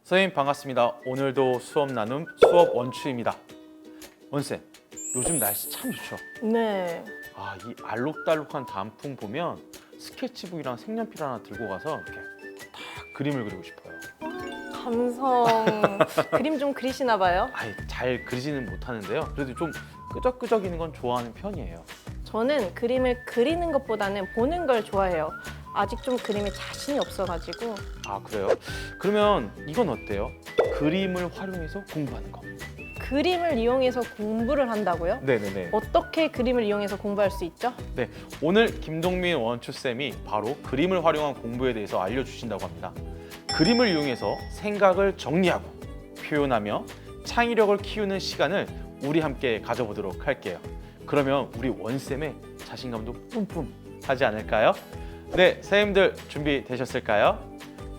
선생님 반갑습니다. 오늘도 수업 나눔 수업 원추입니다. 원쌤, 요즘 날씨 참 좋죠? 네. 이 알록달록한 단풍 보면 스케치북이랑 색연필 하나 들고 가서 이렇게 딱 그림을 그리고 싶어요. 감성. 그림 좀 그리시나 봐요? 잘 그리지는 못하는데요. 그래도 좀 끄적끄적이는 건 좋아하는 편이에요. 저는 그림을 그리는 것보다는 보는 걸 좋아해요. 아직 좀 그림에 자신이 없어가지고. 그래요? 그러면 이건 어때요? 그림을 활용해서 공부하는 거. 그림을 이용해서 공부를 한다고요? 네네네. 어떻게 그림을 이용해서 공부할 수 있죠? 네, 오늘 김동민 원추쌤이 바로 그림을 활용한 공부에 대해서 알려주신다고 합니다. 그림을 이용해서 생각을 정리하고 표현하며 창의력을 키우는 시간을 우리 함께 가져보도록 할게요. 그러면 우리 원쌤의 자신감도 뿜뿜 하지 않을까요? 네, 선생님들 준비되셨을까요?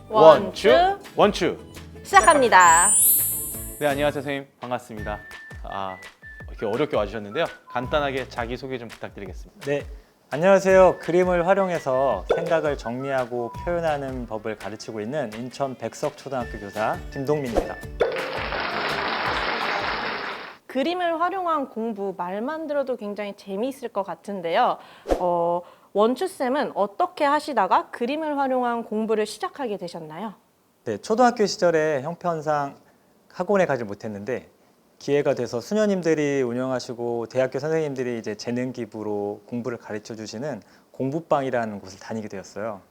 원추! 시작합니다. 네, 안녕하세요 선생님. 반갑습니다. 이렇게 어렵게 와주셨는데요. 간단하게 자기소개 좀 부탁드리겠습니다. 네, 안녕하세요. 그림을 활용해서 생각을 정리하고 표현하는 법을 가르치고 있는 인천 백석초등학교 교사 김동민입니다. 그림을 활용한 공부, 말만 들어도 굉장히 재미있을 것 같은데요. 원추쌤은 어떻게 하시다가 그림을 활용한 공부를 시작하게 되셨나요? 네, 초등학교 시절에 형편상 학원에 가지 못했는데 기회가 돼서 수녀님들이 운영하시고 대학교 선생님들이 이제 재능 기부로 공부를 가르쳐 주시는 공부방이라는 곳을 다니게 되었어요.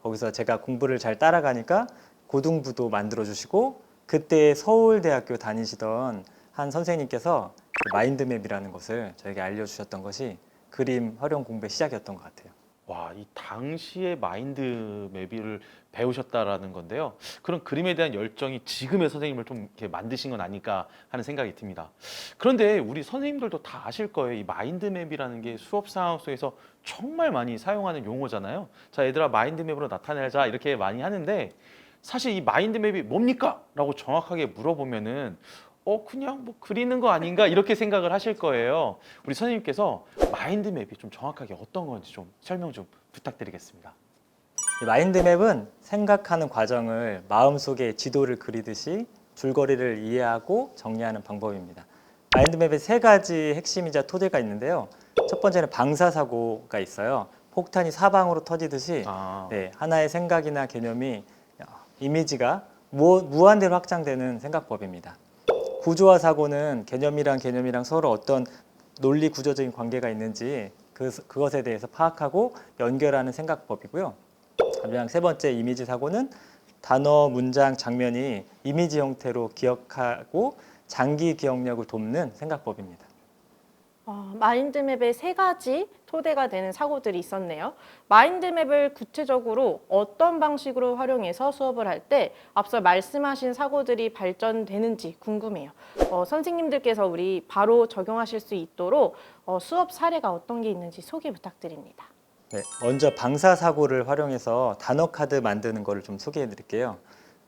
거기서 제가 공부를 잘 따라가니까 고등부도 만들어 주시고 그때 서울대학교 다니시던 한 선생님께서 마인드맵이라는 것을 저에게 알려주셨던 것이 그림 활용 공부의 시작이었던 것 같아요. 이 당시에 마인드맵을 배우셨다라는 건데요. 그런 그림에 대한 열정이 지금의 선생님을 좀 이렇게 만드신 건 아닐까 하는 생각이 듭니다. 그런데 우리 선생님들도 다 아실 거예요. 이 마인드맵이라는 게 수업 상황 속에서 정말 많이 사용하는 용어잖아요. 자, 얘들아 마인드맵으로 나타내자 이렇게 많이 하는데 사실 이 마인드맵이 뭡니까? 라고 정확하게 물어보면은 그냥 뭐 그리는 거 아닌가 이렇게 생각을 하실 거예요. 우리 선생님께서 마인드맵이 좀 정확하게 어떤 건지 좀 설명 좀 부탁드리겠습니다. 이 마인드맵은 생각하는 과정을 마음속에 지도를 그리듯이 줄거리를 이해하고 정리하는 방법입니다. 마인드맵에 세 가지 핵심이자 토대가 있는데요. 첫 번째는 방사사고가 있어요. 폭탄이 사방으로 터지듯이 하나의 생각이나 개념이 이미지가 무한대로 확장되는 생각법입니다. 구조화 사고는 개념이랑 서로 어떤 논리 구조적인 관계가 있는지 그것에 대해서 파악하고 연결하는 생각법이고요. 그냥 세 번째 이미지 사고는 단어, 문장, 장면이 이미지 형태로 기억하고 장기 기억력을 돕는 생각법입니다. 마인드맵에 세 가지 토대가 되는 사고들이 있었네요. 마인드맵을 구체적으로 어떤 방식으로 활용해서 수업을 할 때 앞서 말씀하신 사고들이 발전되는지 궁금해요. 선생님들께서 우리 바로 적용하실 수 있도록 수업 사례가 어떤 게 있는지 소개 부탁드립니다. 네, 먼저 방사사고를 활용해서 단어 카드 만드는 거를 좀 소개해 드릴게요.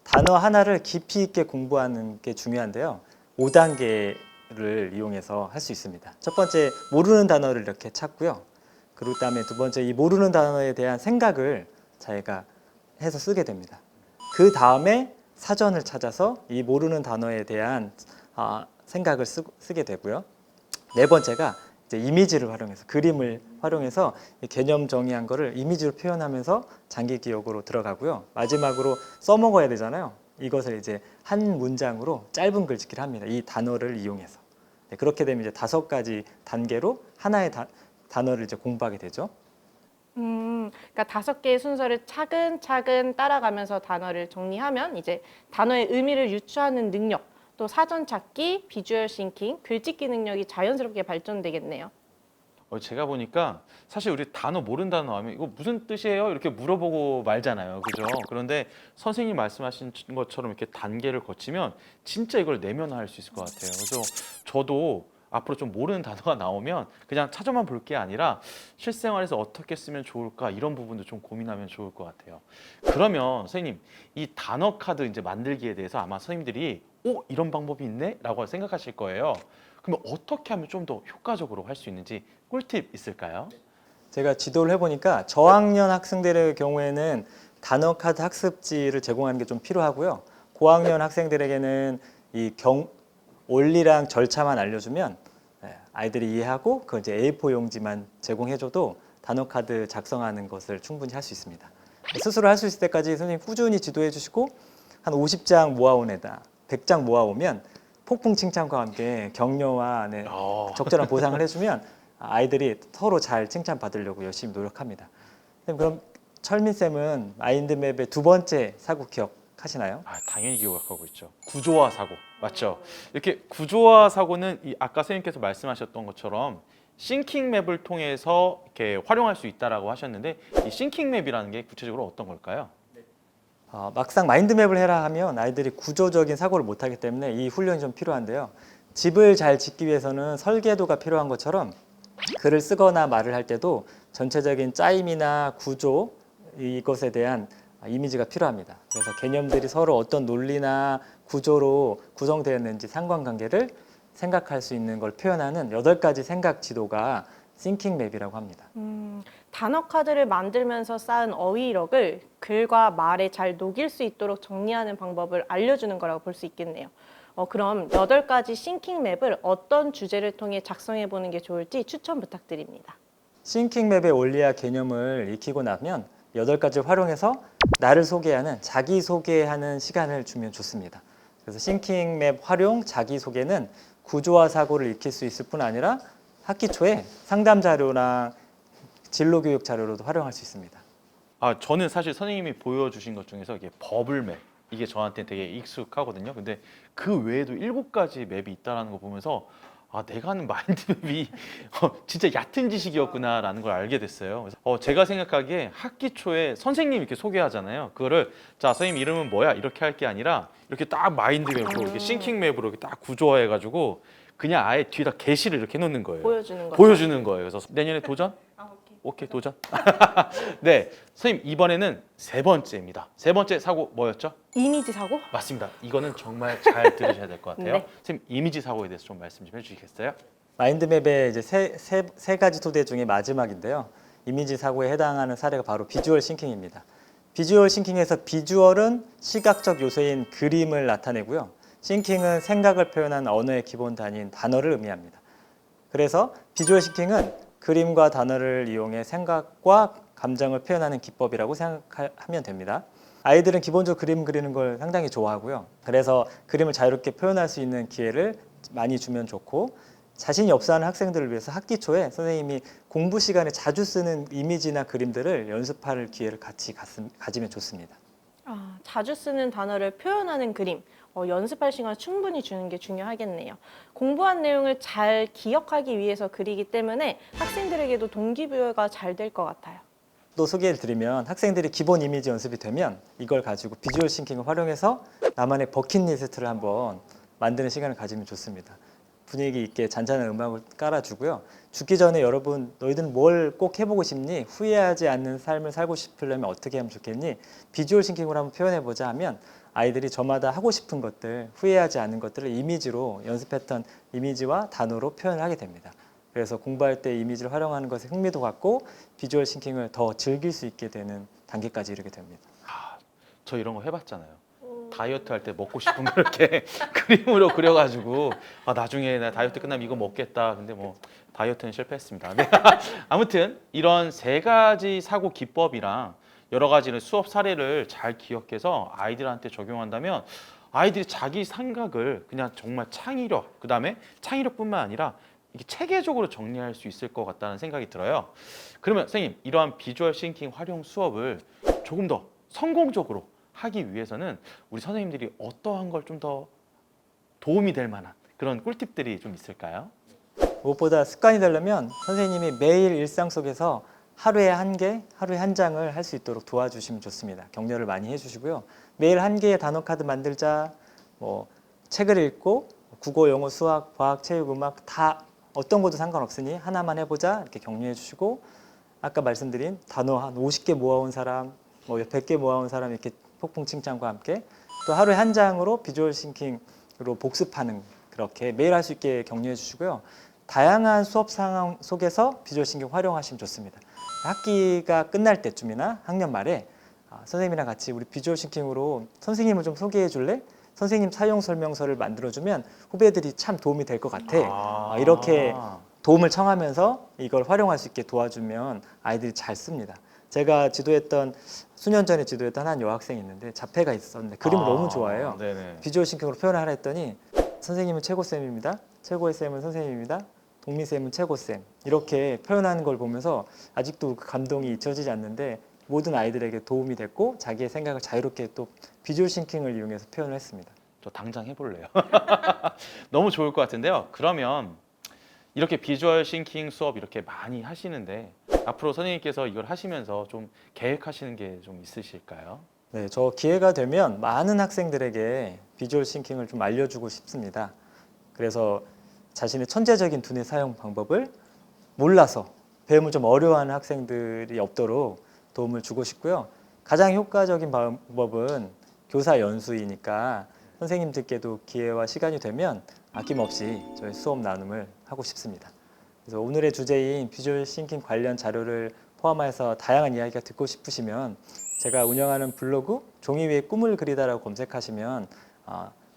단어 하나를 깊이 있게 공부하는 게 중요한데요. 5단계를 이용해서 할 수 있습니다. 첫 번째, 모르는 단어를 이렇게 찾고요. 그리고 그다음에 두 번째, 이 모르는 단어에 대한 생각을 자기가 해서 쓰게 됩니다. 그 다음에 사전을 찾아서 이 모르는 단어에 대한 생각을 쓰게 되고요. 네 번째가 이제 이미지를 활용해서 그림을 활용해서 개념 정의한 거를 이미지로 표현하면서 장기 기억으로 들어가고요. 마지막으로 써먹어야 되잖아요. 이것을 이제 한 문장으로 짧은 글짓기를 합니다. 이 단어를 이용해서. 그렇게 되면 이제 5가지 단계로 하나의 단어를 이제 공부하게 되죠. 그러니까 5개의 순서를 차근차근 따라가면서 단어를 정리하면 이제 단어의 의미를 유추하는 능력, 또 사전 찾기, 비주얼 싱킹, 글짓기 능력이 자연스럽게 발전되겠네요. 제가 보니까 사실 우리 단어 모르는 단어 하면 이거 무슨 뜻이에요? 이렇게 물어보고 말잖아요. 그죠? 그런데 선생님 말씀하신 것처럼 이렇게 단계를 거치면 진짜 이걸 내면화할 수 있을 것 같아요. 그래서 저도 앞으로 좀 모르는 단어가 나오면 그냥 찾아만 볼 게 아니라 실생활에서 어떻게 쓰면 좋을까 이런 부분도 좀 고민하면 좋을 것 같아요. 그러면 선생님 이 단어 카드 이제 만들기에 대해서 아마 선생님들이 이런 방법이 있네? 라고 생각하실 거예요. 그러면 어떻게 하면 좀 더 효과적으로 할 수 있는지 꿀팁 있을까요? 제가 지도를 해보니까 저학년 학생들의 경우에는 단어 카드 학습지를 제공하는 게 좀 필요하고요. 고학년 학생들에게는 원리랑 절차만 알려주면 아이들이 이해하고 그 이제 A4 용지만 제공해줘도 단어 카드 작성하는 것을 충분히 할 수 있습니다. 스스로 할 수 있을 때까지 선생님 꾸준히 지도해 주시고 한 50장 모아온 애다 100장 모아오면 폭풍 칭찬과 함께 격려와 적절한 보상을 해주면 아이들이 서로 잘 칭찬받으려고 열심히 노력합니다. 그럼 철민쌤은 마인드맵의 두 번째 사고 기억하시나요? 당연히 기억하고 있죠. 구조화 사고 맞죠? 이렇게 구조화 사고는 아까 선생님께서 말씀하셨던 것처럼 싱킹맵을 통해서 이렇게 활용할 수 있다라고 하셨는데 이 싱킹맵이라는 게 구체적으로 어떤 걸까요? 막상 마인드맵을 해라 하면 아이들이 구조적인 사고를 못하기 때문에 이 훈련이 좀 필요한데요. 집을 잘 짓기 위해서는 설계도가 필요한 것처럼 글을 쓰거나 말을 할 때도 전체적인 짜임이나 구조 이것에 대한 이미지가 필요합니다. 그래서 개념들이 서로 어떤 논리나 구조로 구성되었는지 상관관계를 생각할 수 있는 걸 표현하는 8가지 생각 지도가 싱킹맵이라고 합니다. 단어 카드를 만들면서 쌓은 어휘력을 글과 말에 잘 녹일 수 있도록 정리하는 방법을 알려주는 거라고 볼 수 있겠네요. 그럼 8가지 싱킹맵을 어떤 주제를 통해 작성해 보는 게 좋을지 추천 부탁드립니다. 싱킹맵의 원리와 개념을 익히고 나면 8가지를 활용해서 나를 소개하는 자기소개하는 시간을 주면 좋습니다. 그래서 싱킹맵 활용 자기소개는 구조화 사고를 익힐 수 있을 뿐 아니라 학기 초에 상담 자료랑 진로 교육 자료로도 활용할 수 있습니다. 저는 사실 선생님이 보여주신 것 중에서 이게 버블맵 이게 저한테 되게 익숙하거든요. 근데 그 외에도 7가지 맵이 있다는 거 보면서 내가 하는 마인드맵이 진짜 얕은 지식이었구나라는 걸 알게 됐어요. 그래서 제가 생각하기에 학기 초에 선생님 이렇게 소개하잖아요. 그거를 자 선생님 이름은 뭐야 이렇게 할 게 아니라 이렇게 딱 마인드맵으로 이렇게 싱킹맵으로 이렇게 딱 구조화해가지고 그냥 아예 뒤에다 게시를 이렇게 해놓는 거예요. 보여주는 거예요. 그래서 내년에 도전? 오케이 도전. 네, 선생님 이번에는 3번째입니다. 3번째 사고 뭐였죠? 이미지 사고? 맞습니다. 이거는 정말 잘 들으셔야 될 것 같아요. 네. 선생님 이미지 사고에 대해서 좀 말씀 좀 해주시겠어요? 마인드맵의 이제 세 가지 토대 중에 마지막인데요. 이미지 사고에 해당하는 사례가 바로 비주얼 싱킹입니다. 비주얼 싱킹에서 비주얼은 시각적 요소인 그림을 나타내고요. 싱킹은 생각을 표현하는 언어의 기본 단위인 단어를 의미합니다. 그래서 비주얼 싱킹은 그림과 단어를 이용해 생각과 감정을 표현하는 기법이라고 생각하면 됩니다. 아이들은 기본적으로 그림 그리는 걸 상당히 좋아하고요. 그래서 그림을 자유롭게 표현할 수 있는 기회를 많이 주면 좋고 자신이 없어하는 학생들을 위해서 학기 초에 선생님이 공부 시간에 자주 쓰는 이미지나 그림들을 연습할 기회를 같이 가지면 좋습니다. 자주 쓰는 단어를 표현하는 그림, 연습할 시간을 충분히 주는 게 중요하겠네요. 공부한 내용을 잘 기억하기 위해서 그리기 때문에 학생들에게도 동기부여가 잘 될 것 같아요. 또 소개를 드리면 학생들이 기본 이미지 연습이 되면 이걸 가지고 비주얼 싱킹을 활용해서 나만의 버킷리스트를 한번 만드는 시간을 가지면 좋습니다. 분위기 있게 잔잔한 음악을 깔아주고요. 죽기 전에 여러분 너희들은 뭘 꼭 해보고 싶니? 후회하지 않는 삶을 살고 싶으려면 어떻게 하면 좋겠니? 비주얼 싱킹으로 한번 표현해보자 하면 아이들이 저마다 하고 싶은 것들, 후회하지 않는 것들을 이미지로 연습했던 이미지와 단어로 표현을 하게 됩니다. 그래서 공부할 때 이미지를 활용하는 것에 흥미도 갖고 비주얼 싱킹을 더 즐길 수 있게 되는 단계까지 이르게 됩니다. 저 이런 거 해봤잖아요. 다이어트 할 때 먹고 싶은 거 이렇게 그림으로 그려가지고 나중에 나 다이어트 끝나면 이거 먹겠다. 근데 뭐 다이어트는 실패했습니다. 네. 아무튼 이런 3가지 사고 기법이랑 여러 가지 수업 사례를 잘 기억해서 아이들한테 적용한다면 아이들이 자기 생각을 그냥 정말 창의력, 그 다음에 창의력뿐만 아니라 이게 체계적으로 정리할 수 있을 것 같다는 생각이 들어요. 그러면 선생님 이러한 비주얼 싱킹 활용 수업을 조금 더 성공적으로 하기 위해서는 우리 선생님들이 어떠한 걸 좀 더 도움이 될 만한 그런 꿀팁들이 좀 있을까요? 무엇보다 습관이 되려면 선생님이 매일 일상 속에서 하루에 1개, 하루에 1장을 할 수 있도록 도와주시면 좋습니다. 격려를 많이 해주시고요. 매일 1개의 단어 카드 만들자, 책을 읽고 국어, 영어, 수학, 과학, 체육, 음악 다 어떤 것도 상관없으니 하나만 해보자 이렇게 격려해 주시고 아까 말씀드린 단어 한 50개 모아온 사람, 100개 모아온 사람 이렇게 폭풍 칭찬과 함께 또 하루에 1장으로 비주얼 싱킹으로 복습하는 그렇게 매일 할 수 있게 격려해 주시고요. 다양한 수업 상황 속에서 비주얼 싱킹 활용하시면 좋습니다. 학기가 끝날 때쯤이나 학년 말에 선생님이랑 같이 우리 비주얼 싱킹으로 선생님을 좀 소개해 줄래? 선생님 사용 설명서를 만들어주면 후배들이 참 도움이 될 것 같아. 이렇게 도움을 청하면서 이걸 활용할 수 있게 도와주면 아이들이 잘 씁니다. 제가 수년 전에 지도했던 한 여학생이 있는데 자폐가 있었는데 그림을 너무 좋아해요. 네네. 비주얼 싱킹으로 표현을 하라 했더니 선생님은 최고쌤입니다. 최고의 쌤은 선생님입니다. 동미쌤은 최고쌤. 이렇게 표현하는 걸 보면서 아직도 그 감동이 잊혀지지 않는데 모든 아이들에게 도움이 됐고 자기의 생각을 자유롭게 또 비주얼 싱킹을 이용해서 표현을 했습니다. 저 당장 해볼래요. 너무 좋을 것 같은데요. 그러면 이렇게 비주얼 싱킹 수업 이렇게 많이 하시는데 앞으로 선생님께서 이걸 하시면서 좀 계획하시는 게 좀 있으실까요? 네, 저 기회가 되면 많은 학생들에게 비주얼 싱킹을 좀 알려주고 싶습니다. 그래서 자신의 천재적인 두뇌 사용 방법을 몰라서 배움을 좀 어려워하는 학생들이 없도록 도움을 주고 싶고요. 가장 효과적인 방법은 교사 연수이니까 선생님들께도 기회와 시간이 되면 아낌없이 저희 수업 나눔을 하고 싶습니다. 그래서 오늘의 주제인 비주얼 싱킹 관련 자료를 포함해서 다양한 이야기가 듣고 싶으시면 제가 운영하는 블로그 종이 위에 꿈을 그리다라고 검색하시면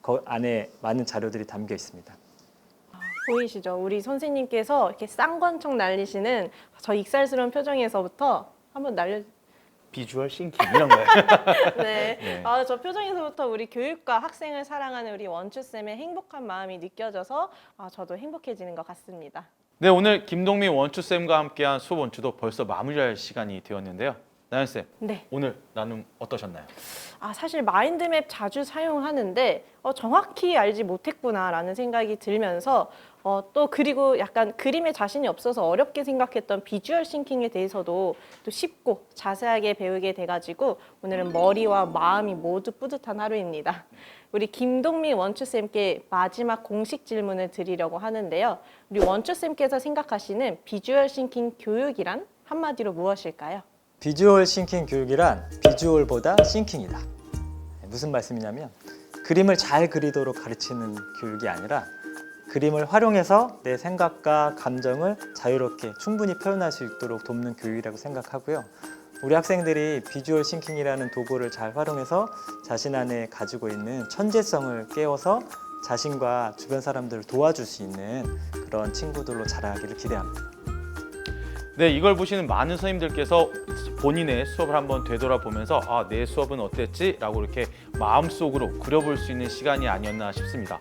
그 안에 많은 자료들이 담겨 있습니다. 보이시죠? 우리 선생님께서 이렇게 쌍권총 날리시는 저 익살스러운 표정에서부터 한번 비주얼 싱킹 이런 거예요. 네. 네. 저 표정에서부터 우리 교육과 학생을 사랑하는 우리 원추쌤의 행복한 마음이 느껴져서 저도 행복해지는 것 같습니다. 네, 오늘 김동민 원추쌤과 함께한 수업 원추도 벌써 마무리할 시간이 되었는데요. 나연쌤, 네. 오늘 나눔 어떠셨나요? 사실 마인드맵 자주 사용하는데 정확히 알지 못했구나라는 생각이 들면서 또 그리고 약간 그림에 자신이 없어서 어렵게 생각했던 비주얼 싱킹에 대해서도 또 쉽고 자세하게 배우게 돼가지고 오늘은 머리와 마음이 모두 뿌듯한 하루입니다. 우리 김동민 원추쌤께 마지막 공식 질문을 드리려고 하는데요. 우리 원추쌤께서 생각하시는 비주얼 싱킹 교육이란 한마디로 무엇일까요? 비주얼 싱킹 교육이란 비주얼보다 싱킹이다. 무슨 말씀이냐면 그림을 잘 그리도록 가르치는 교육이 아니라 그림을 활용해서 내 생각과 감정을 자유롭게 충분히 표현할 수 있도록 돕는 교육이라고 생각하고요. 우리 학생들이 비주얼 싱킹이라는 도구를 잘 활용해서 자신 안에 가지고 있는 천재성을 깨워서 자신과 주변 사람들을 도와줄 수 있는 그런 친구들로 자라기를 기대합니다. 네, 이걸 보시는 많은 선생님들께서 본인의 수업을 한번 되돌아보면서 내 수업은 어땠지? 라고 이렇게 마음속으로 그려볼 수 있는 시간이 아니었나 싶습니다.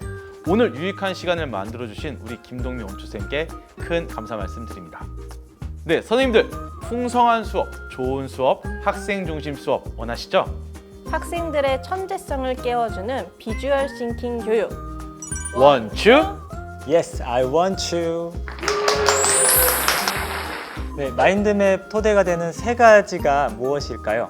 오늘 유익한 시간을 만들어주신 우리 김동민 원추쌤께 큰 감사 말씀드립니다. 네, 선생님들 풍성한 수업, 좋은 수업, 학생 중심 수업 원하시죠? 학생들의 천재성을 깨워주는 비주얼 싱킹 교육. 원추! Yes, I want you. 네, 마인드맵 토대가 되는 세 가지가 무엇일까요?